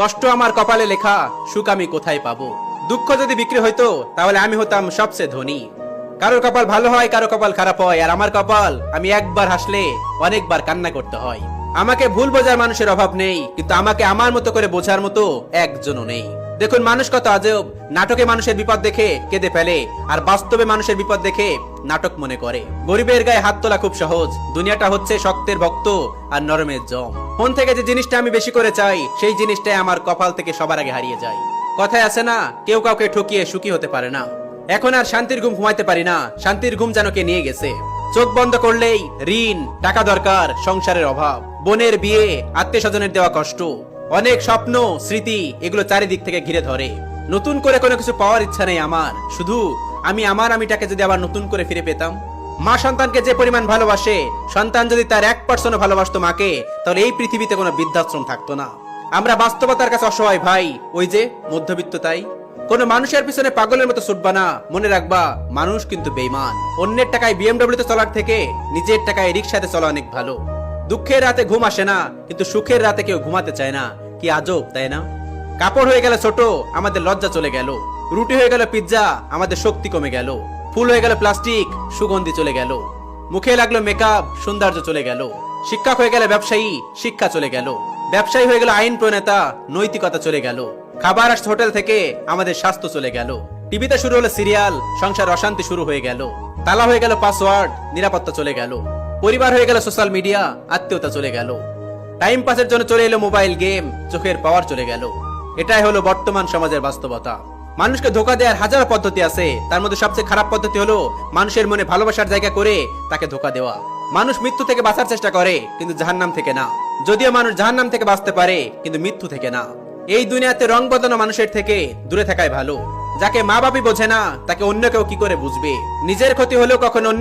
কষ্ট আমার কপালে লেখা, সুখ আমি কোথায় পাবো। দুঃখ যদি বিক্রি হইতো তাহলে আমি হতাম সবচেয়ে ধনী। কারোর কপাল ভালো হয়, কারো কপাল খারাপ হয়, আর আমার কপাল আমি একবার হাসলে অনেকবার কান্না করতে হয়। আমাকে ভুল বোঝার মানুষের অভাব নেই, কিন্তু আমাকে আমার মতো করে বোঝার মতো একজনও নেই। দেখুন মানুষ কত আজব, নাটকে মানুষের বিপদ দেখে কেঁদে ফেলে, আর বাস্তবে মানুষের বিপদ দেখে নাটক মনে করে। গরিবের গায়ে হাত তোলা খুব সহজ, দুনিয়াটা হচ্ছে শক্তের ভক্ত আর নরমের জম। ফোন থেকে যে জিনিসটা আমি বেশি করে চাই, সেই জিনিসটাই আমার কপাল থেকে সবার আগে হারিয়ে যায়। কথায় আছে না, কেউ কাউকে ঠকিয়ে সুখী হতে পারে না। এখন আর শান্তির ঘুম ঘুমাইতে পারি না, শান্তির ঘুম যেন কে নিয়ে গেছে। চোখ বন্ধ করলেই ঋণ, টাকা দরকার, সংসারের অভাব, বোনের বিয়ে, আত্মীয় স্বজনের দেওয়া কষ্ট, অনেক স্বপ্ন, স্মৃতি, এগুলো চারিদিক থেকে ঘিরে ধরে। নতুন করে কোনো কিছু পাওয়ার ইচ্ছা নেই আমার, শুধু আমি আমার আমিটাকে যদি আবার নতুন করে ফিরে পেতাম। মা সন্তানকে যে পরিমাণ ভালোবাসে, সন্তান যদি তার 1% ভালোবাসতো মাকে, তাহলে এই পৃথিবীতে কোনো বৃদ্ধাশ্রম থাকতো না। আমরা বাস্তবতার কাছে অসহায় ভাই, ওই যে মধ্যবিত্ত। তাই কোনো মানুষের পিছনে পাগলের মতো ছুটবা না, মনে রাখবা মানুষ কিন্তু বেঈমান। অন্যের টাকায় বিএমডব্লিউতে চলার থেকে নিজের টাকায় রিকশাতে চলা অনেক ভালো। দুঃখের রাতে ঘুম আসে না, কিন্তু সুখের রাতে কেউ ঘুমাতে চায় না। কি আজব, তাই না? কাপড় হয়ে গেল ছোট, আমাদের লজ্জা চলে গেল। রুটি হয়ে গেল পিৎজা, আমাদের শক্তি কমে গেল। ফুল হয়ে গেল প্লাস্টিক, সুগন্ধি চলে গেল। মুখে লাগলো মেকআপ, সৌন্দর্য চলে গেল। শিক্ষক হয়ে গেল ব্যবসায়ী, শিক্ষা চলে গেল। ব্যবসায়ী হয়ে গেল আইন প্রণেতা, নৈতিকতা চলে গেল। খাবার আসছে হোটেল থেকে, আমাদের স্বাস্থ্য চলে গেল। টিভিতে শুরু হলো সিরিয়াল, সংসার অশান্তি শুরু হয়ে গেল। তালা হয়ে গেল পাসওয়ার্ড, নিরাপত্তা চলে গেল। পরিবার হয়ে গেল সোশ্যাল মিডিয়া, আত্মীয়তা চলে গেল। টাইম পাসের জন্য চলে এলো মোবাইল গেম, চোখের পাওয়ার চলে গেল। এটাই হলো বর্তমান সমাজের বাস্তবতা। মানুষকে ধোকা দেওয়ার হাজার পদ্ধতি আছে, তার মধ্যে সবচেয়ে খারাপ পদ্ধতি হলো মানুষের মনে ভালোবাসার জায়গা করে তাকে ধোকা দেওয়া। মানুষ মৃত্যু থেকে বাঁচার চেষ্টা করে, কিন্তু জাহান্নাম থেকে না। যদিও মানুষ জাহান্নাম থেকে বাঁচতে পারে, কিন্তু মৃত্যু থেকে না। এই দুনিয়াতে রং বদলানো মানুষের থেকে দূরে থাকাই ভালো। যাকে মা বাপই বোঝে না, তাকে অন্য কেউ কি করে বুঝবে? নিজের ক্ষতি হলেও কখন অন্যের